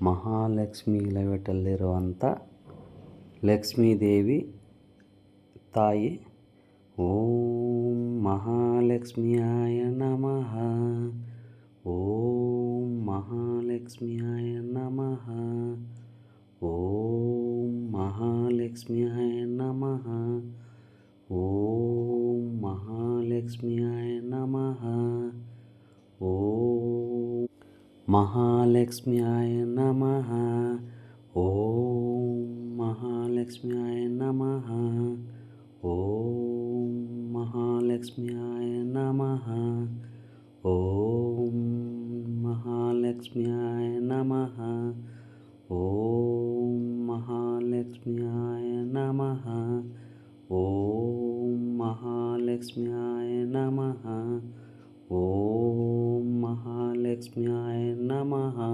ಮಹಾಲಕ್ಷ್ಮಿ ಇಲವೆಟಲ್ಲಿರುವಂಥ ಲಕ್ಷ್ಮೀದೇವಿ ತಾಯಿ. ಓಂ ಮಹಾಲಕ್ಷ್ಮಿಯಾಯ ನಮಃ. ಓಂ ಮಹಾಲಕ್ಷ್ಮಿಯಾಯ ನಮಃ. ಓಂ ಮಹಾಲಕ್ಷ್ಮಿಯಾಯ ನಮಃ. ಓಂ ಮಹಾಲಕ್ಷ್ಮಿಯಾಯ ನಮಃ. ಓಂ ಮಹಾಲಕ್ಷ್ಮಿಯಾಯ ನಮಃ. ಓಂ ಮಹಾಲಕ್ಷ್ಮಿಯಾಯ ನಮಃ. ಓಂ ಮಹಾಲಕ್ಷ್ಮಿಯಾಯ ನಮಃ. ಓಂ ಮಹಾಲಕ್ಷ್ಮಿಯಾಯ ನಮಃ. ಓಂ ಮಹಾಲಕ್ಷ್ಮಿಯಾಯ ನಮಃ. ಓಂ ಮಹಾಲಕ್ಷ್ಮಿಯಾಯ ನಮಃ. ಓಂ ಮಹಾಲಕ್ಷ್ಮಿಯಾಯ ನಮಃ.